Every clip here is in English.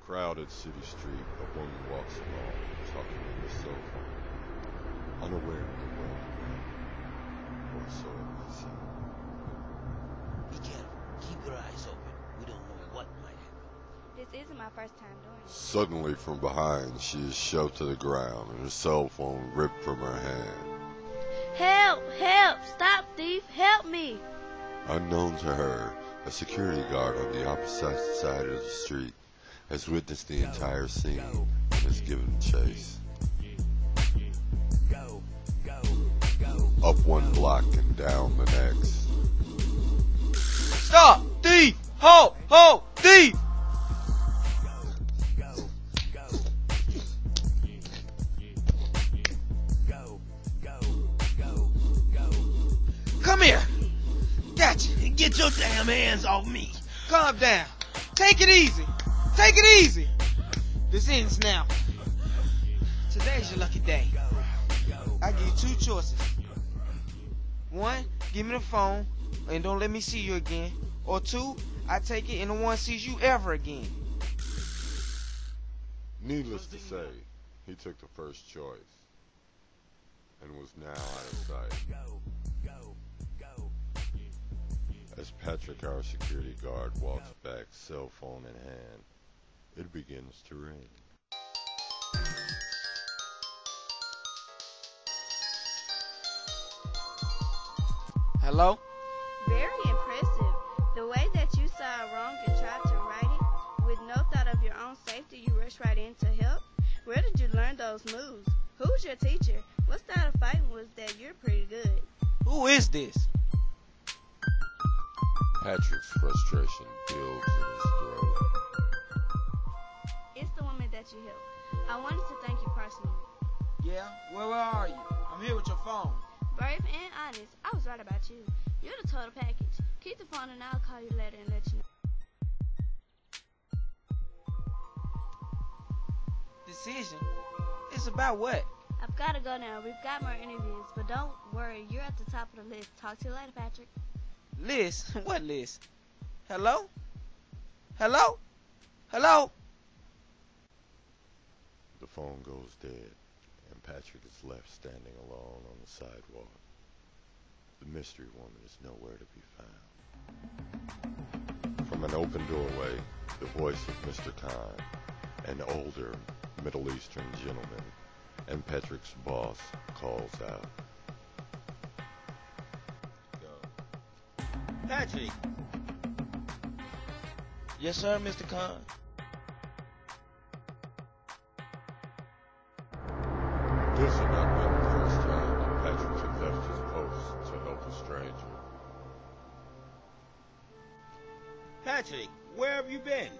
crowded city street, a woman walks along, talking on her cell phone, unaware of the world around, or so it may seem. Be careful. Keep your eyes open. We don't know what might happen. This isn't my first time doing it. Suddenly from behind, she is shoved to the ground and her cell phone ripped from her hand. Help! Help! Stop, thief! Help me! Unknown to her, a security guard on the opposite side of the street has witnessed the entire scene and has given chase. Up one block and down the next. Stop! Thief! Ho! Ho! Thief! Come here! Gotcha! Get your damn hands off me! Calm down. Take it easy. Take it easy. This ends now. Today's your lucky day. I give you two choices. One, give me the phone and don't let me see you again. Or two, I take it and no one sees you ever again. Needless to say, he took the first choice and was now out of sight. As Patrick, our security guard, walks back, cell phone in hand, it begins to ring. Hello? Very impressive. The way that you saw it wrong and tried to right it, with no thought of your own safety, you rushed right in to help. Where did you learn those moves? Who's your teacher? What style of fighting was that? You're pretty good. Who is this? Patrick's frustration builds in his throat. It's the woman that you helped. I wanted to thank you personally. Yeah? Where are you? I'm here with your phone. Brave and honest, I was right about you. You're the total package. Keep the phone and I'll call you later and let you know. Decision? It's about what? I've got to go now. We've got more interviews, but don't worry. You're at the top of the list. Talk to you later, Patrick. List? What list? Hello? Hello? Hello? The phone goes dead, and Patrick is left standing alone on the sidewalk. The mystery woman is nowhere to be found. From an open doorway, the voice of Mr. Khan, an older Middle Eastern gentleman, and Patrick's boss calls out. Patrick! Yes, sir, Mr. Khan? This had not been the first time that Patrick had left his post to help a stranger. Patrick, where have you been?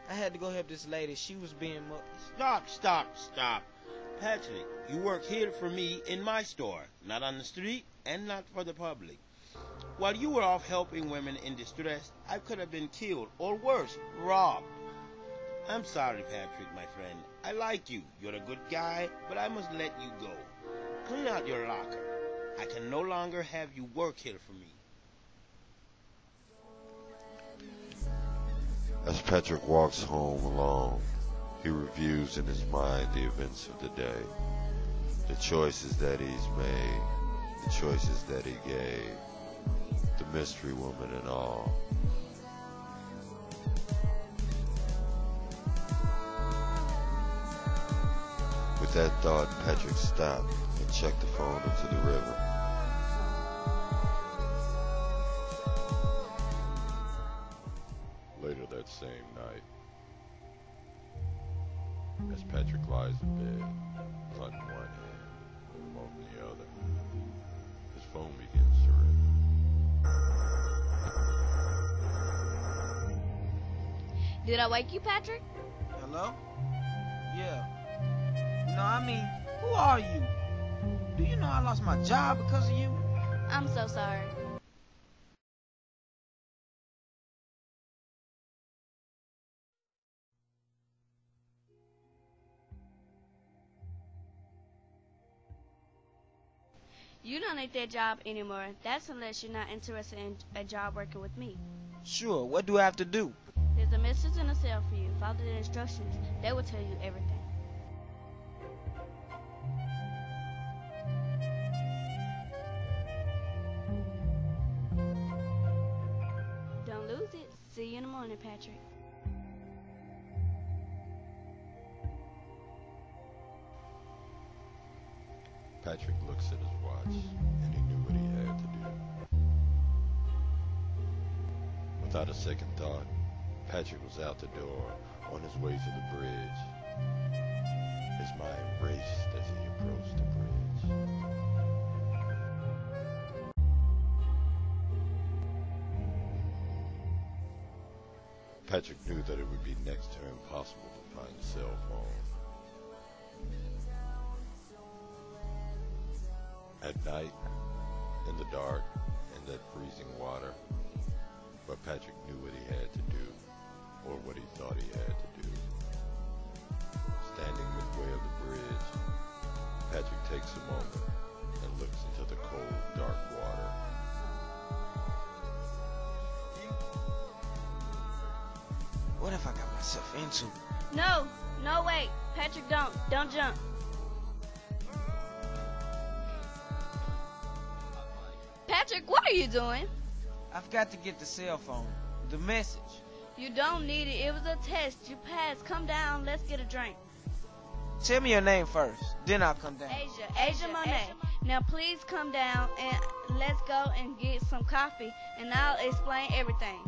I had to go help this lady. She was being Stop. Patrick, you work here for me in my store, not on the street and not for the public. While you were off helping women in distress, I could have been killed, or worse, robbed. I'm sorry, Patrick, my friend. I like you. You're a good guy, but I must let you go. Clean out your locker. I can no longer have you work here for me. As Patrick walks home alone, he reviews in his mind the events of the day, the choices that he's made, the choices that he gave, the mystery woman and all. With that thought, Patrick stopped and checked the phone into the river. Later that same night, as Patrick lies in bed, cut in one hand, remote in the other, his phone begins to ring. Did I wake you, Patrick? Hello? Yeah. No, I mean, who are you? Do you know I lost my job because of you? I'm so sorry. You don't need that job anymore. That's unless you're not interested in a job working with me. Sure, what do I have to do? The There's a message in the cell for you. Follow the instructions. They will tell you everything. Don't lose it. See you in the morning, Patrick. Patrick looks at his watch, and he knew what he had to do. Without a second thought, Patrick was out the door, on his way to the bridge. His mind raced as he approached the bridge. Patrick knew that it would be next to impossible to find a cell phone. At night, in the dark, in that freezing water, but Patrick knew what he had to do, or what he thought he had to do. Standing midway of the bridge, Patrick takes a moment and looks into the cold, dark water. What have I got myself into? No, wait. Patrick, don't jump. Patrick, what are you doing? I've got to get the cell phone. The message. You don't need it. It was a test. You passed. Come down. Let's get a drink. Tell me your name first, then I'll come down. Asia Monet. Now please come down and let's go and get some coffee, and I'll explain everything.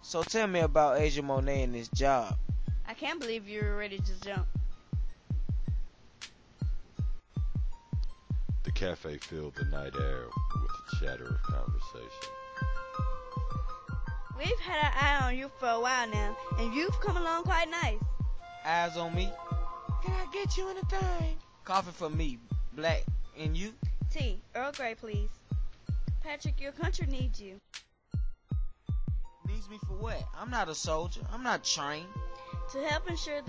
So tell me about Asia Monet and this job. I can't believe you were ready to jump. The cafe filled the night air with the chatter of conversation. We've had our eye on you for a while now, and you've come along quite nice. Eyes on me. Can I get you anything? Coffee for me, Black, and you? Tea, Earl Grey, please. Patrick, your country needs you. Needs me for what? I'm not a soldier. I'm not trained. To help ensure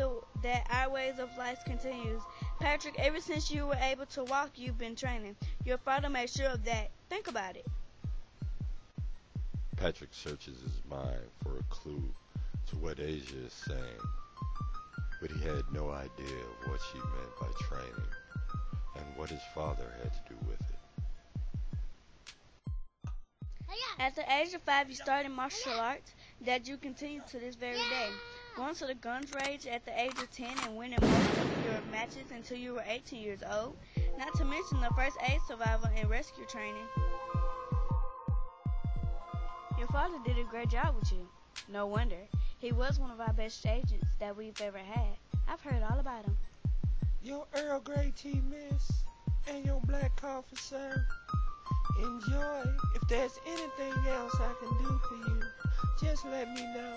that our ways of life continues. Patrick, ever since you were able to walk, you've been training. Your father made sure of that. Think about it. Patrick searches his mind for a clue to what Asia is saying, but he had no idea what she meant by training and what his father had to do with it. At the age of 5, you started martial arts that you continue to this very day. Going to the guns range at the age of 10 and winning most of your matches until you were 18 years old. Not to mention the first aid survival and rescue training. Your father did a great job with you. No wonder. He was one of our best agents that we've ever had. I've heard all about him. Your Earl Grey tea, miss, and your black coffee, sir. Enjoy. If there's anything else I can do for you, just let me know.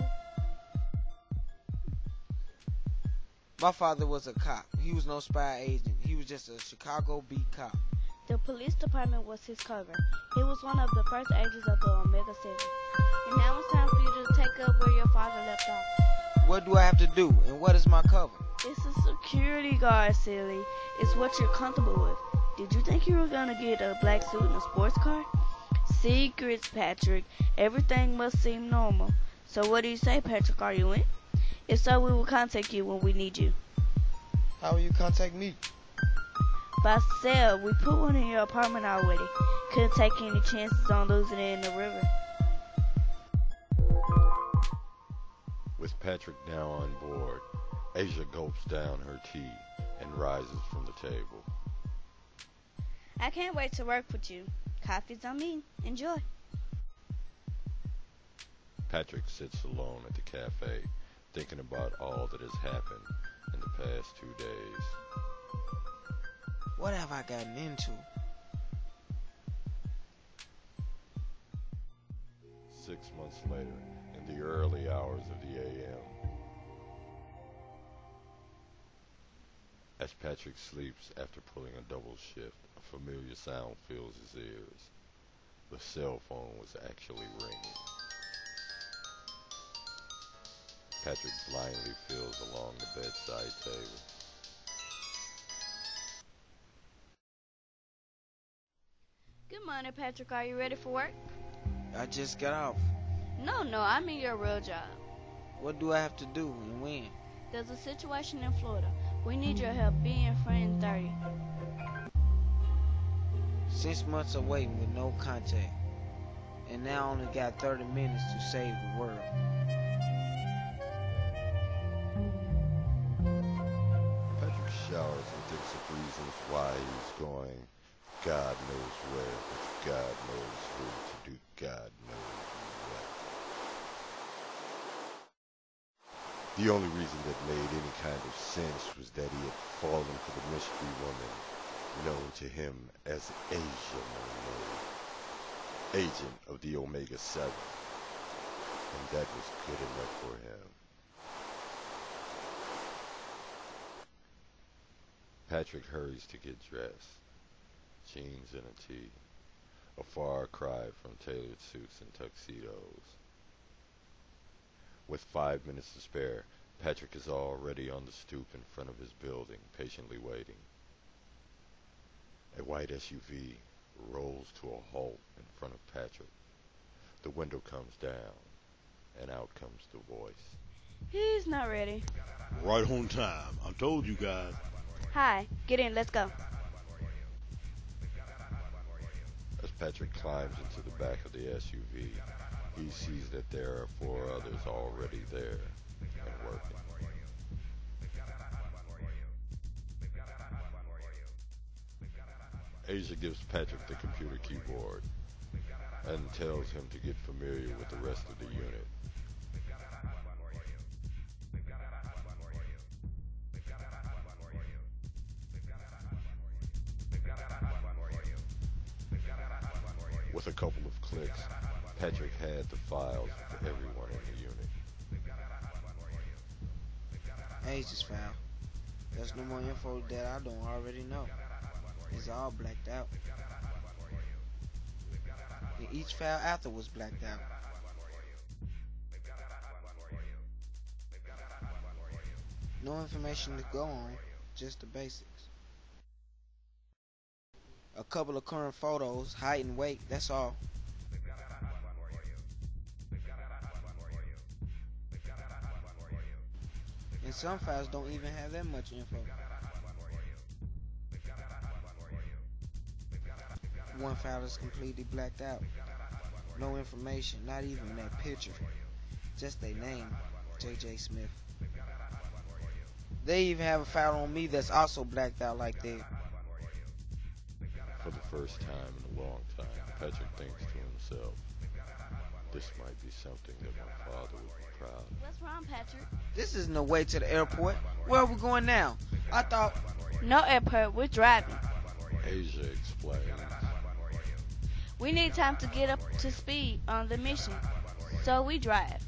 My father was a cop. He was no spy agent. He was just a Chicago beat cop. The police department was his cover. He was one of the first agents of the Omega7. And now it's time for you to take up where your father left off. What do I have to do, and what is my cover? It's a security guard, silly. It's what you're comfortable with. Did you think you were gonna get a black suit and a sports car? Secrets, Patrick. Everything must seem normal. So what do you say, Patrick? Are you in? If so, we will contact you when we need you. How will you contact me? By cell, we put one in your apartment already. Couldn't take any chances on losing it in the river. With Patrick now on board, Asia gulps down her tea and rises from the table. I can't wait to work with you. Coffee's on me. Enjoy. Patrick sits alone at the cafe, thinking about all that has happened in the past 2 days. What have I gotten into? 6 months later, in the early hours of the a.m., as Patrick sleeps after pulling a double shift, a familiar sound fills his ears. The cell phone was actually ringing. Patrick blindly feels along the bedside table. Good morning, Patrick. Are you ready for work? I just got off. No, I mean your real job. What do I have to do and when? There's a situation in Florida. We need your help. Be in front in 30. 6 months of waiting with no contact. And now I only got 30 minutes to save the world. Patrick showers and thinks of reasons why he's going God knows where, with God knows who, to do God knows what. The only reason that made any kind of sense was that he had fallen for the mystery woman known to him as Asia Monet, agent of the Omega7, and that was good enough for him. Patrick hurries to get dressed. Jeans and a tee. A far cry from tailored suits and tuxedos. With 5 minutes to spare, Patrick is already on the stoop in front of his building, patiently waiting. A white SUV rolls to a halt in front of Patrick. The window comes down, and out comes the voice. He's not ready. Right on time. I told you guys. Hi, get in, let's go. As Patrick climbs into the back of the SUV, he sees that there are 4 others already there and working. Asia gives Patrick the computer keyboard and tells him to get familiar with the rest of the unit. With a couple of clicks, Patrick had the files of everyone in the unit. Asia's file. There's no more info that I don't already know. It's all blacked out. And each file after was blacked out. No information to go on, just the basics. A couple of current photos, height and weight, that's all. And some files don't even have that much info. One file is completely blacked out. No information, not even that picture. Just their name, J.J. Smith. They even have a file on me that's also blacked out like that. For the first time in a long time, Patrick thinks to himself, this might be something that my father would be proud of. What's wrong, Patrick? This isn't the way to the airport. Where are we going now? I thought... No airport, we're driving. Asia explains. We need time to get up to speed on the mission, so we drive.